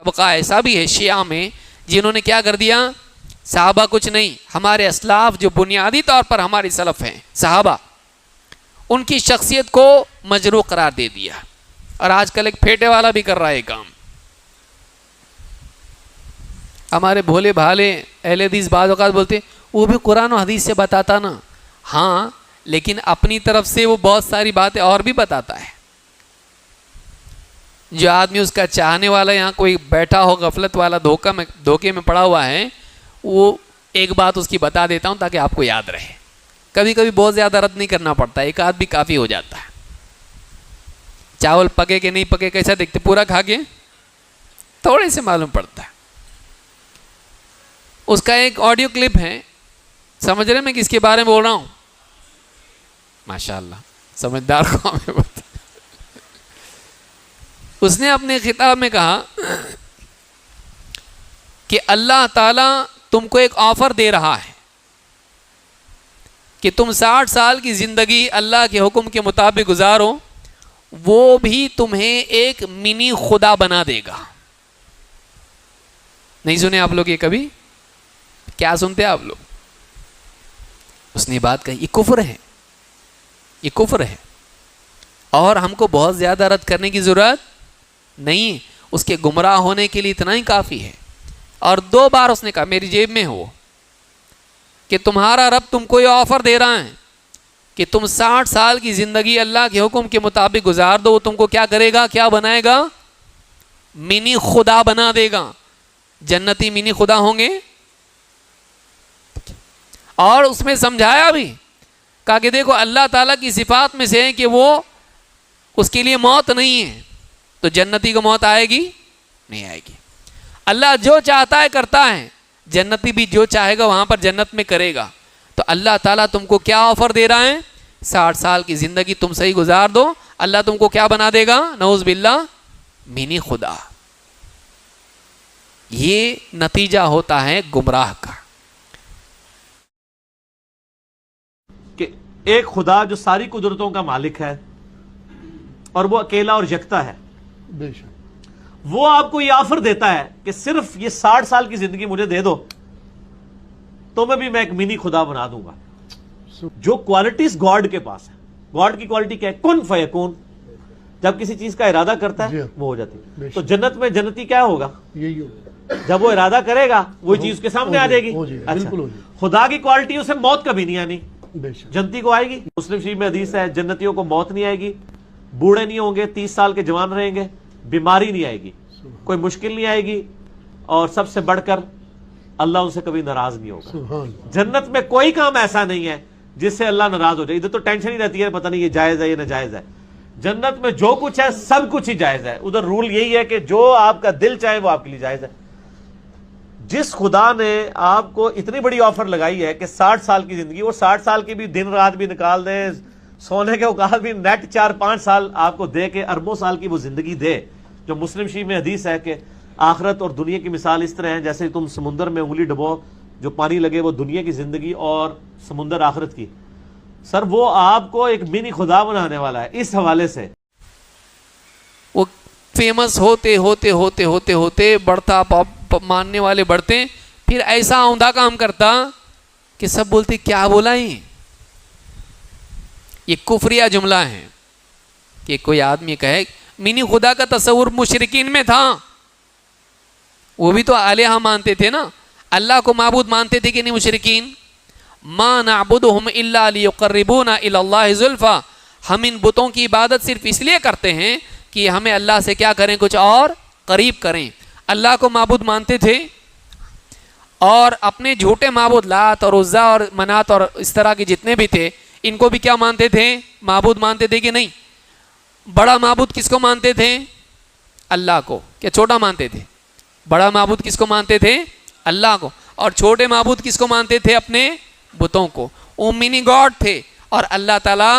طبقہ ایسا بھی ہے شیعہ میں جنہوں نے کیا کر دیا، صحابہ کچھ نہیں، ہمارے اسلاف جو بنیادی طور پر ہمارے سلف ہیں صحابہ، ان کی شخصیت کو مجروح قرار دے دیا، اور آج کل ایک پھیٹے والا بھی کر رہا ہے کام۔ ہمارے بھولے بھالے اہل حدیث بعض اوقات بولتے وہ بھی قرآن و حدیث سے بتاتا نا، ہاں لیکن اپنی طرف سے وہ بہت ساری باتیں اور بھی بتاتا ہے۔ جو آدمی اس کا چاہنے والا یہاں کوئی بیٹھا ہو غفلت والا دھوکے میں پڑا ہوا ہے، وہ ایک بات اس کی بتا دیتا ہوں تاکہ آپ کو یاد رہے۔ کبھی کبھی بہت زیادہ رد نہیں کرنا پڑتا، ایک آدھ بھی کافی ہو جاتا ہے۔ چاول پکے کہ نہیں پکے کیسا دیکھتے، پورا کھا کے تھوڑے سے معلوم پڑتا ہے۔ اس کا ایک آڈیو کلپ ہے، سمجھ رہے میں کس کے بارے میں بول رہا ہوں؟ ماشاءاللہ سمجھدار قوم ہے۔ اس نے اپنے خطاب میں کہا کہ اللہ تعالیٰ تم کو ایک آفر دے رہا ہے کہ تم 60 سال کی زندگی اللہ کے حکم کے مطابق گزارو، وہ بھی تمہیں ایک منی خدا بنا دے گا۔ نہیں سنے آپ لوگ یہ کبھی؟ کیا سنتے آپ لوگ؟ اس نے بات کہی، یہ کفر ہے، یہ کفر ہے، اور ہم کو بہت زیادہ رد کرنے کی ضرورت نہیں، اس کے گمراہ ہونے کے لیے اتنا ہی کافی ہے۔ اور 2 بار اس نے کہا، میری جیب میں ہو، کہ تمہارا رب تم کو یہ آفر دے رہا ہے کہ تم 60 سال کی زندگی اللہ کے حکم کے مطابق گزار دو، وہ تم کو کیا کرے گا، کیا بنائے گا؟ منی خدا بنا دے گا۔ جنتی منی خدا ہوں گے۔ اور اس میں سمجھایا بھی، کہا کہ دیکھو اللہ تعالیٰ کی صفات میں سے ہے کہ وہ اس کے لیے موت نہیں ہے، تو جنتی کو موت آئے گی نہیں آئے گی۔ اللہ جو چاہتا ہے کرتا ہے، جنتی بھی جو چاہے گا وہاں پر جنت میں کرے گا۔ تو اللہ تعالیٰ تم کو کیا آفر دے رہا ہے؟ 60 سال کی زندگی تم صحیح گزار دو، اللہ تم کو کیا بنا دے گا؟ نعوذ باللہ منی خدا۔ یہ نتیجہ ہوتا ہے گمراہ کا۔ کہ ایک خدا جو ساری قدرتوں کا مالک ہے اور وہ اکیلا اور یکتا ہے، بے شک وہ آپ کو یہ آفر دیتا ہے کہ صرف یہ 60 سال کی زندگی مجھے دے دو تو میں ایک منی خدا بنا دوں گا۔ جو کوالٹیز گاڈ کے پاس ہے، گاڈ کی کوالٹی کیا ہے؟ کن فیکون۔ جب کسی چیز کا ارادہ کرتا ہے وہ ہو جاتی ہے۔ تو جنت میں جنتی کیا ہوگا؟ یہی ہوگا، جب وہ ارادہ کرے گا وہی چیز کے سامنے آ جائے گی۔ اچھا، خدا کی کوالٹی اسے موت کبھی نہیں آنی، بے شک جنتی کو آئے گی۔ مسلم شریف میں حدیث ہے جنتیوں کو موت نہیں آئے گی، بوڑھے نہیں ہوں گے، 30 سال کے جوان رہیں گے، بیماری نہیں آئے گی، کوئی مشکل نہیں آئے گی، اور سب سے بڑھ کر اللہ ان سے کبھی ناراض نہیں ہوگا۔ سبحان اللہ۔ جنت میں کوئی کام ایسا نہیں ہے جس سے اللہ ناراض ہو جائے۔ ادھر تو ٹینشن ہی رہتی ہے پتہ نہیں یہ جائز ہے یہ ناجائز ہے۔ جنت میں جو کچھ ہے سب کچھ ہی جائز ہے۔ ادھر رول یہی ہے کہ جو آپ کا دل چاہے وہ آپ کے لیے جائز ہے۔ جس خدا نے آپ کو اتنی بڑی آفر لگائی ہے کہ 60 سال کی زندگی، وہ 60 سال کی بھی دن رات بھی نکال دے، سونے کے اوقات بھی نیٹ 4-5 سال آپ کو دے کے اربوں سال کی وہ زندگی دے۔ جو مسلم شریف میں حدیث ہے کہ آخرت اور دنیا کی مثال اس طرح ہے جیسے تم سمندر میں انگلی ڈبو، جو پانی لگے وہ دنیا کی زندگی اور سمندر آخرت کی۔ سر وہ آپ کو ایک منی خدا بنانے والا ہے۔ اس حوالے سے وہ فیمس ہوتے ہوتے ہوتے ہوتے ہوتے بڑھتا، ماننے والے بڑھتے، پھر ایسا عمدہ کام کرتا کہ سب بولتے کیا بولا ہی۔ یہ کفریہ جملہ ہے کہ کوئی آدمی کہے منی خدا کا تصور مشرکین میں تھا، وہ بھی تو الہہ مانتے تھے نا، اللہ کو معبود مانتے تھے کہ نہیں مشرکین؟ ما نعبدهم الا ليقربونا الى الله زلفا، ہم ان بتوں کی عبادت صرف اس لیے کرتے ہیں کہ ہمیں اللہ سے کیا کریں، کچھ اور قریب کریں۔ اللہ کو معبود مانتے تھے، اور اپنے جھوٹے معبود لات اور عزا اور منات اور اس طرح کے جتنے بھی تھے ان کو بھی کیا مانتے تھے؟ معبود مانتے تھے کہ نہیں؟ بڑا معبود کس کو مانتے تھے؟ اللہ کو۔ کیا چھوٹا مانتے تھے؟ بڑا معبود کس کو مانتے تھے؟ اللہ کو۔ اور چھوٹے معبود کس کو مانتے تھے؟ اپنے بتوں کو۔ وہ منی گاڈ تھے اور اللہ تعالیٰ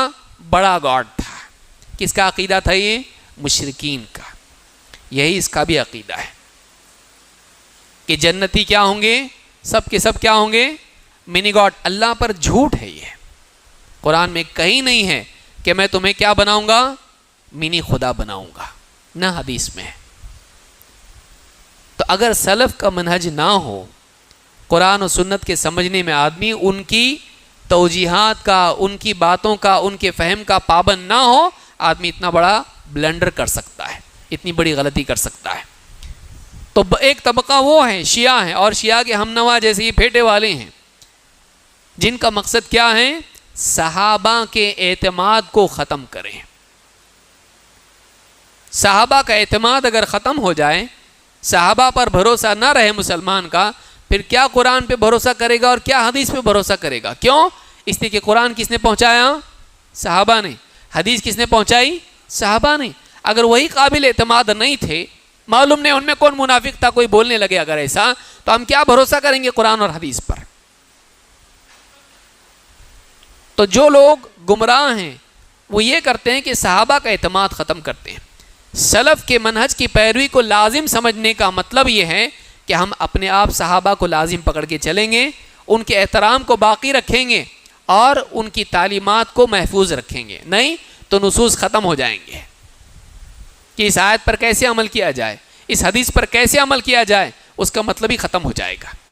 بڑا گاڈ تھا۔ کس کا عقیدہ تھا یہ؟ مشرکین کا۔ یہی اس کا بھی عقیدہ ہے کہ جنتی کیا ہوں گے؟ سب کے سب کیا ہوں گے؟ منی گاڈ۔ اللہ پر جھوٹ ہے یہ، قرآن میں کہیں نہیں ہے کہ میں تمہیں کیا بناؤں گا؟ منی خدا بناؤں گا، نہ حدیث میں ہے۔ تو اگر سلف کا منہج نہ ہو، قرآن و سنت کے سمجھنے میں آدمی ان کی توجیحات کا، ان کی باتوں کا، ان کے فہم کا پابند نہ ہو، آدمی اتنا بڑا بلنڈر کر سکتا ہے، اتنی بڑی غلطی کر سکتا ہے۔ تو ایک طبقہ وہ ہے شیعہ ہیں، اور شیعہ کے ہم نوا جیسے یہ پھیٹے والے ہیں، جن کا مقصد کیا ہے؟ صحابہ کے اعتماد کو ختم کریں۔ صحابہ کا اعتماد اگر ختم ہو جائے، صحابہ پر بھروسہ نہ رہے مسلمان کا، پھر کیا قرآن پہ بھروسہ کرے گا اور کیا حدیث پہ بھروسہ کرے گا؟ کیوں؟ اس لیے کہ قرآن کس نے پہنچایا؟ صحابہ نے۔ حدیث کس نے پہنچائی؟ صحابہ نے۔ اگر وہی قابل اعتماد نہیں تھے، معلوم نہیں ان میں کون منافق تھا، کوئی بولنے لگے اگر ایسا، تو ہم کیا بھروسہ کریں گے قرآن اور حدیث پر؟ تو جو لوگ گمراہ ہیں وہ یہ کرتے ہیں کہ صحابہ کا اعتماد ختم کرتے ہیں۔ سلف کے منہج کی پیروی کو لازم سمجھنے کا مطلب یہ ہے کہ ہم اپنے آپ صحابہ کو لازم پکڑ کے چلیں گے، ان کے احترام کو باقی رکھیں گے اور ان کی تعلیمات کو محفوظ رکھیں گے، نہیں تو نصوص ختم ہو جائیں گے کہ اس آیت پر کیسے عمل کیا جائے، اس حدیث پر کیسے عمل کیا جائے، اس کا مطلب ہی ختم ہو جائے گا۔